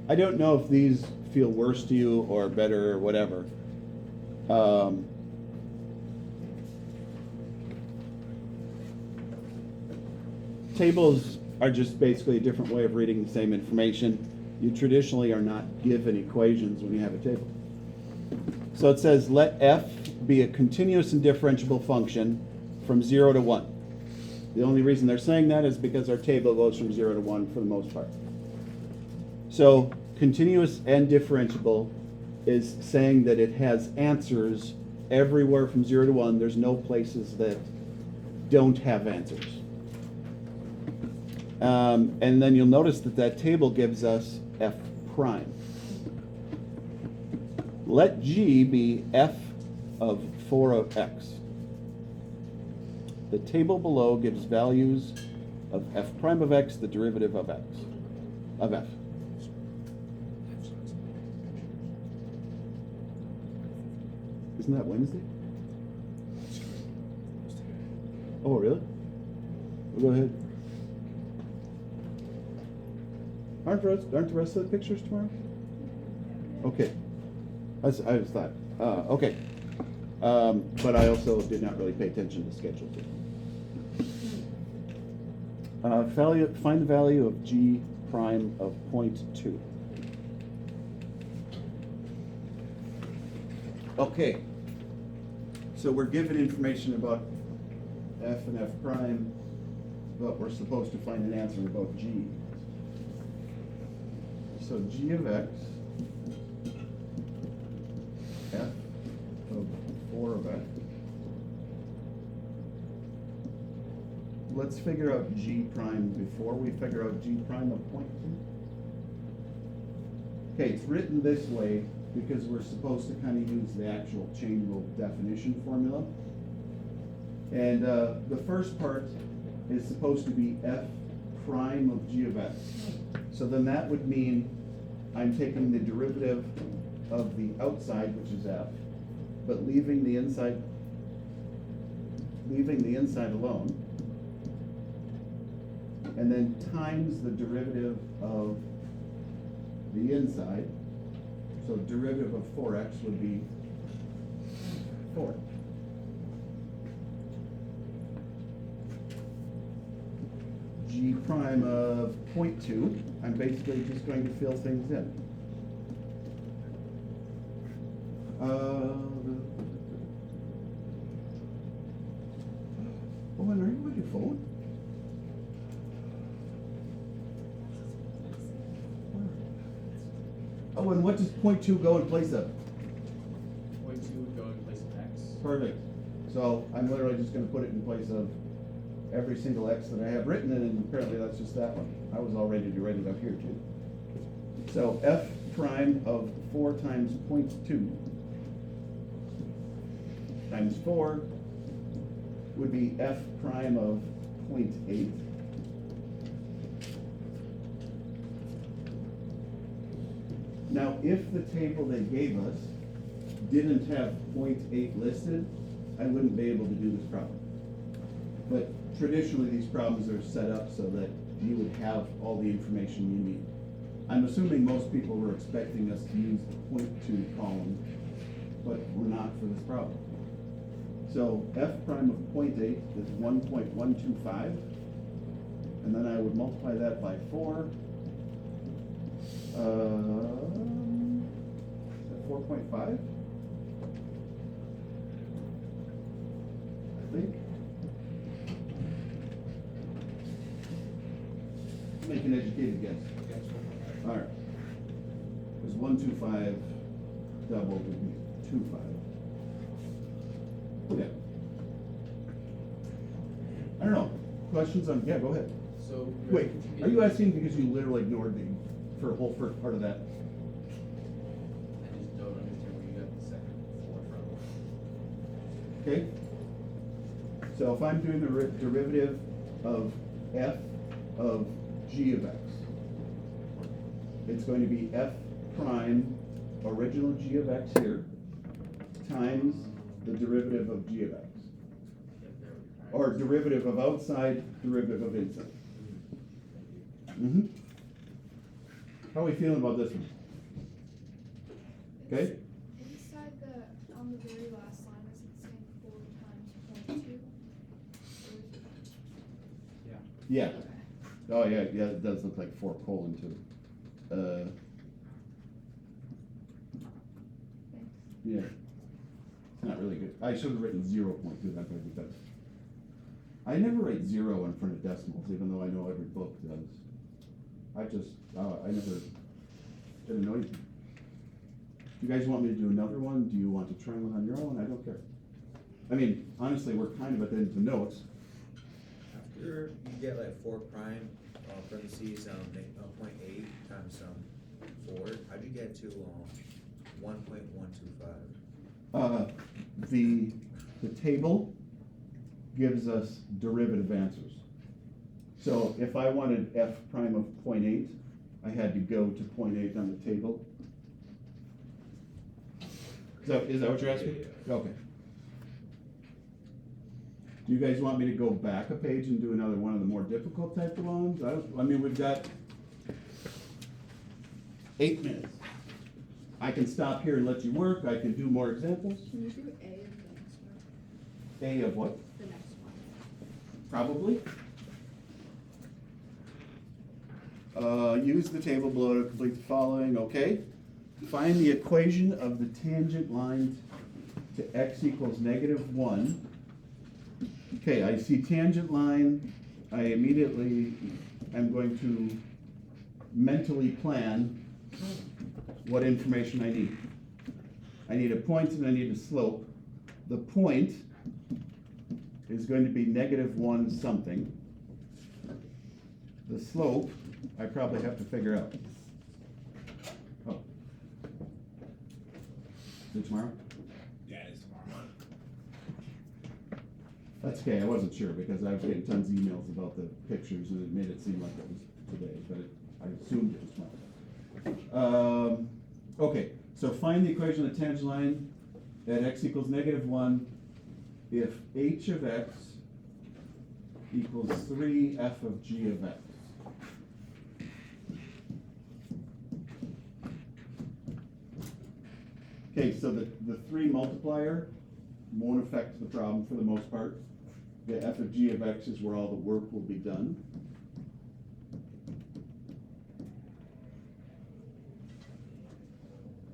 I don't know if these feel worse to you or better or whatever. Tables are just basically a different way of reading the same information. You traditionally are not given equations when you have a table. So it says let f be a continuous and differentiable function from 0 to 1. The only reason they're saying that is because our table goes from 0 to 1 for the most part. So continuous and differentiable is saying that it has answers everywhere from 0 to 1. There's no places that don't have answers. And then you'll notice that that table gives us f prime. Let G be f of 4 of x. The table below gives values of f prime of x, the derivative of x, of f. Isn't that Wednesday? Oh, really? Well, go ahead. Aren't the rest of the pictures tomorrow? Okay. I just thought, okay. But I also did not really pay attention to schedule. Find the value of g prime of 0.2. Okay. So we're given information about f and f prime, but we're supposed to find an answer about g. So g of x, f of 4 of x. Let's figure out g prime before we figure out g prime of 0.2. Okay, it's written this way because we're supposed to kind of use the actual chain rule definition formula. And the first part is supposed to be f prime of g of x. So then that would mean I'm taking the derivative of the outside, which is f, but leaving the inside alone, and then times the derivative of the inside. So derivative of 4x would be 4. G prime of 0.2, I'm basically just going to fill things in. Owen, are you with your phone? Owen, what does 0.2 go in place of? 0.2 would go in place of x. Perfect. So I'm literally just going to put it in place of every single x that I have written, and apparently that's just that one. I was all ready to write it up here too. So f prime of 4 times 0.2 times 4 would be f prime of 0.8. Now, if the table they gave us didn't have 0.8 listed, I wouldn't be able to do this problem. But traditionally, these problems are set up so that you would have all the information you need. I'm assuming most people were expecting us to use the 0.2 column, but we're not for this problem. So f prime of 0.8 is 1.125, and then I would multiply that by 4. 4.5? I think. Make an educated guess. All right. Because 125 doubled would be 25. Yeah. I don't know. Questions on? Yeah, go ahead. So Wait, are you asking because you literally ignored me for a whole first part of that? I just don't understand where you got the second 4 from. Okay. So if I'm doing the derivative of f of g of x, it's going to be f prime original g of x here times the derivative of g of x, or derivative of outside, derivative of inside. How are we feeling about this one? Okay? Inside the, on the very last line, is it saying 4 times 0.2? Yeah. Okay. Oh, yeah, it does look like 4:2. Thanks. Yeah. It's not really good. I should have written 0.2, that might be better. I never write 0 in front of decimals, even though I know every book does. I never, it annoys me. You guys want me to do another one? Do you want to try one on your own? I don't care. I mean, honestly, we're kind of at the end of the notes. After you get like 4 prime, parentheses, 0.8 times 4, how'd you get to 1.125? The table gives us derivative answers. So if I wanted f prime of 0.8, I had to go to 0.8 on the table. Is that what you're asking? Yeah. Okay. Do you guys want me to go back a page and do another one of the more difficult type of ones? I mean, we've got 8 minutes. I can stop here and let you work. I can do more examples. Can you do A of the next one? A of what? The next one. Probably. Use the table below to complete the following, okay? Find the equation of the tangent line to x equals -1. Okay, I see tangent line, I immediately am going to mentally plan what information I need. I need a point and I need a slope. The point is going to be -1 something. The slope, I probably have to figure out. Oh. Is it tomorrow? Yeah, it's tomorrow. That's okay, I wasn't sure because I was getting tons of emails about the pictures and it made it seem like it was today, but I assumed it was tomorrow. Okay, so find the equation of the tangent line at x equals -1 if h of x equals 3f of g of x. Okay, so the 3 multiplier won't affect the problem for the most part. The f of g of x is where all the work will be done.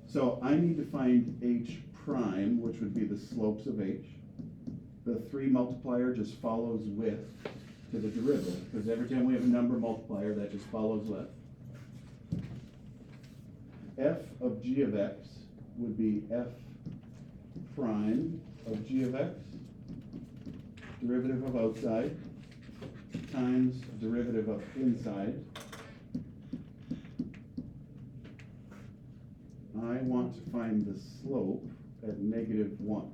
So I need to find h prime, which would be the slopes of h. The 3 multiplier just follows with to the derivative, because every time we have a number multiplier, that just follows with. F of g of x would be f prime of g of x, derivative of outside, times derivative of inside. I want to find the slope at -1.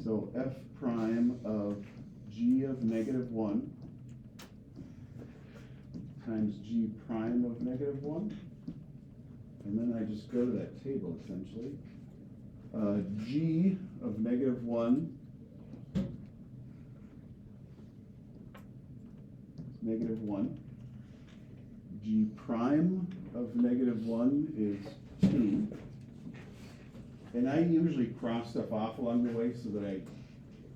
So f prime of g of -1 times g prime of -1. And then I just go to that table essentially. G of -1 is -1. G prime of -1 is 2. And I usually cross stuff off along the way so that I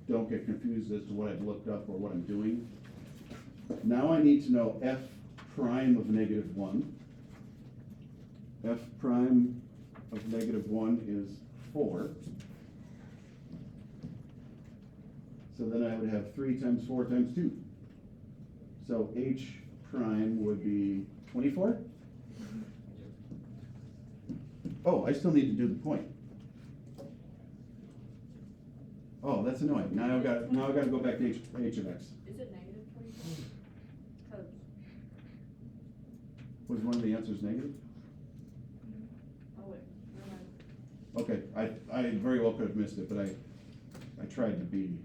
don't get confused as to what I've looked up or what I'm doing. Now I need to know f prime of -1. F prime of -1 is 4. So then I would have 3 times 4 times 2. So h prime would be 24? Oh, I still need to do the point. Oh, that's annoying. Now I've got to go back to h of x. Is it negative 24? Cause. Was one of the answers negative? Oh wait, never mind. Okay, I very well could have missed it, but I tried to be.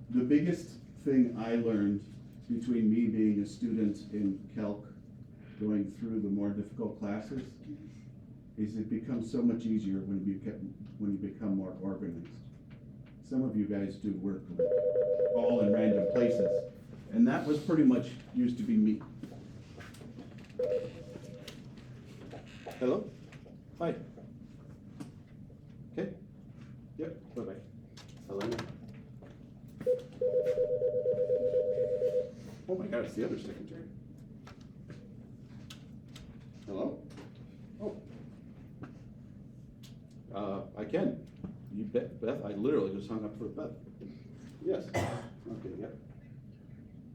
The biggest thing I learned between me being a student in Calc, going through the more difficult classes, is it becomes so much easier when you become more organized. some of you guys do work all in random places. And that was pretty much used to be me. Hello? Hi. Okay. Yep, bye-bye. Elena. Oh my God, it's the other secretary. Hello? Oh. I can. You bet, Beth, I literally just hung up for Beth. Yes. Okay, yep.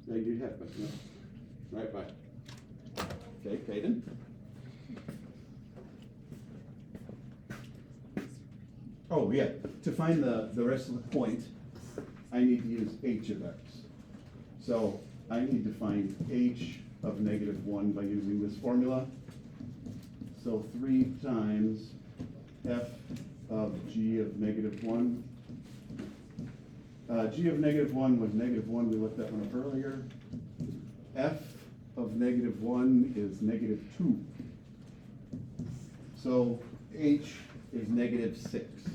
No, you have, but no. Right, bye. Okay, Peyton? Oh, yeah, to find the rest of the point, I need to use h of x. So I need to find h of -1 by using this formula. So 3 times f of g of -1. G of -1 was -1, we looked that one up earlier. F of -1 is -2. So h is -6.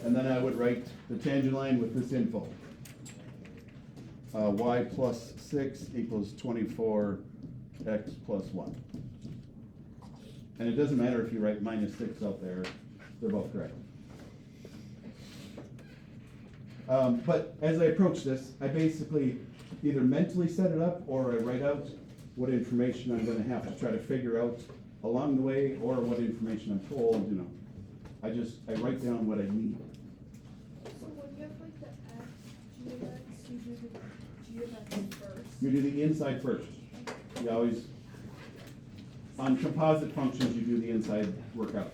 And then I would write the tangent line with this info. Y plus 6 equals 24, x plus 1. And it doesn't matter if you write -6 out there, they're both correct. But as I approach this, I basically either mentally set it up or I write out what information I'm gonna have to try to figure out along the way, or what information I'm told, you know. I write down what I need. So when you have like the f, g of x, you do the g of x first. You do the inside first. You always, on composite functions, you do the inside workout.